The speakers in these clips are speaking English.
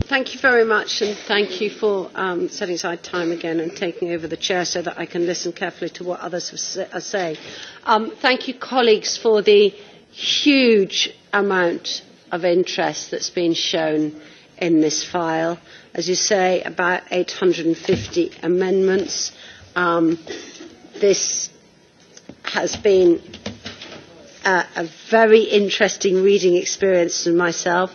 Thank you very much, and thank you for setting aside time again and taking over the chair so that I can listen carefully to what others have say. Thank you, colleagues, for the huge amount of interest that's been shown in this file. As you say, about 850 amendments. This has been a very interesting reading experience for myself.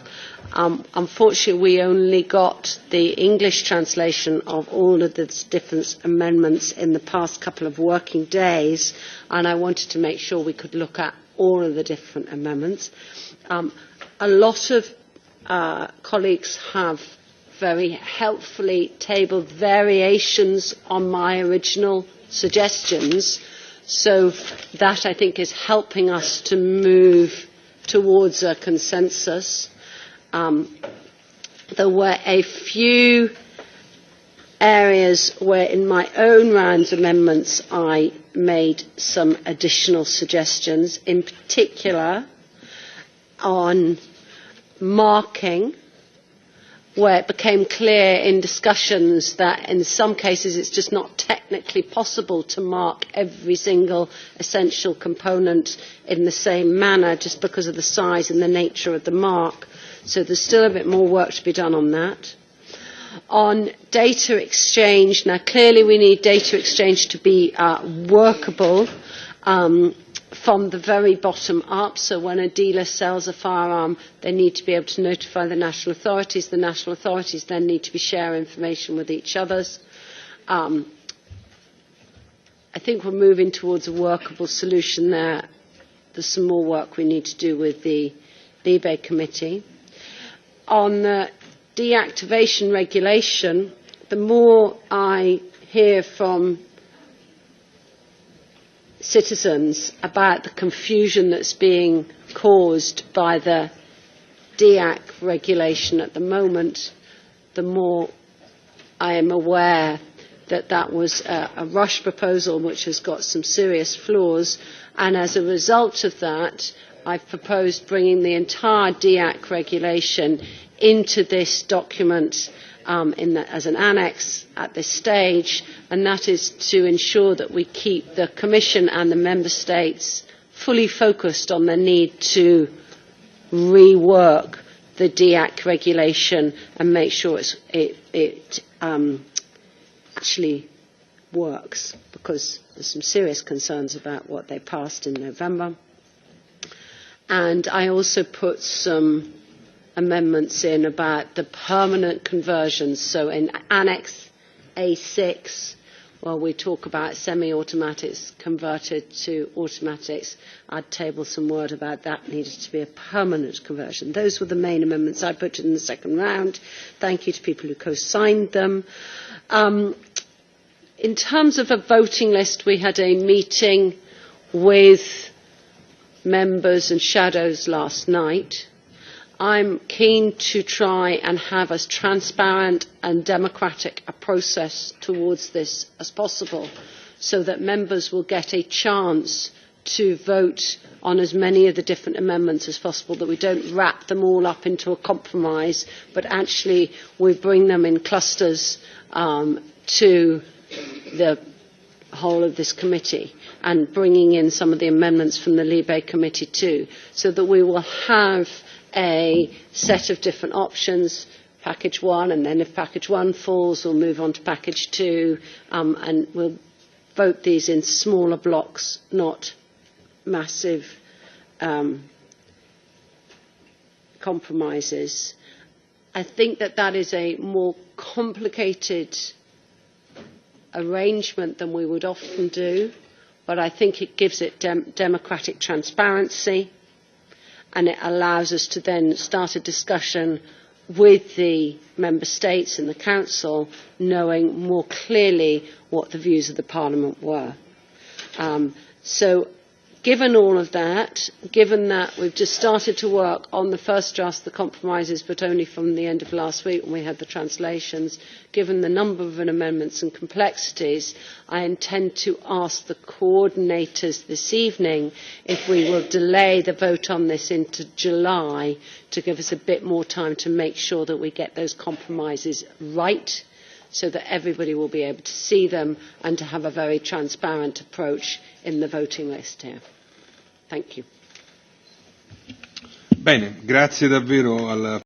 Unfortunately, we only got the English translation of all of the different amendments in the past couple of working days, and I wanted to make sure we could look at all of the different amendments. A lot of colleagues have very helpfully tabled variations on my original suggestions, so that I think is helping us to move towards a consensus. There were a few areas where in my own round amendments I made some additional suggestions, in particular on marking, where it became clear in discussions that in some cases it's just not technically possible to mark every single essential component in the same manner just because of the size and the nature of the mark. So there's still a bit more work to be done on that. On data exchange, now clearly we need data exchange to be workable from the very bottom up. So when a dealer sells a firearm, they need to be able to notify the national authorities. The national authorities then need to be sharing information with each other. I think we're moving towards a workable solution there. There's some more work we need to do with the Libe Committee. On the deactivation regulation, the more I hear from citizens about the confusion that's being caused by the DEAC regulation at the moment, the more I am aware that that was a rush proposal which has got some serious flaws, and as a result of that I've proposed bringing the entire DEAC regulation into this document as an annex at this stage, and that is to ensure that we keep the Commission and the Member States fully focused on the need to rework the DEAC regulation and make sure it actually works, because there's some serious concerns about what they passed in November. And I also put some amendments in about the permanent conversions. So in Annex A6, well, we talk about semi-automatics converted to automatics. I'd table some word about that needed to be a permanent conversion. Those were the main amendments I put in the second round. Thank you to people who co-signed them. In terms of a voting list, we had a meeting with members and shadows last night. I'm keen to try and have as transparent and democratic a process towards this as possible, so that members will get a chance to vote on as many of the different amendments as possible, that we don't wrap them all up into a compromise, but actually we bring them in clusters to the whole of this committee, and bringing in some of the amendments from the Libe Committee too, so that we will have a set of different options, package one, and then if package one falls, we'll move on to package two, and we'll vote these in smaller blocks, not massive compromises. I think that that is a more complicated arrangement than we would often do, but I think it gives it democratic transparency, and it allows us to then start a discussion with the Member States and the Council, knowing more clearly what the views of the Parliament were. So Given all of that, given that we've just started to work on the first draft of the compromises, but only from the end of last week when we had the translations, given the number of amendments and complexities, I intend to ask the coordinators this evening if we will delay the vote on this into July to give us a bit more time to make sure that we get those compromises right, so that everybody will be able to see them and to have a very transparent approach in the voting list here. Thank you. Bene, grazie davvero alla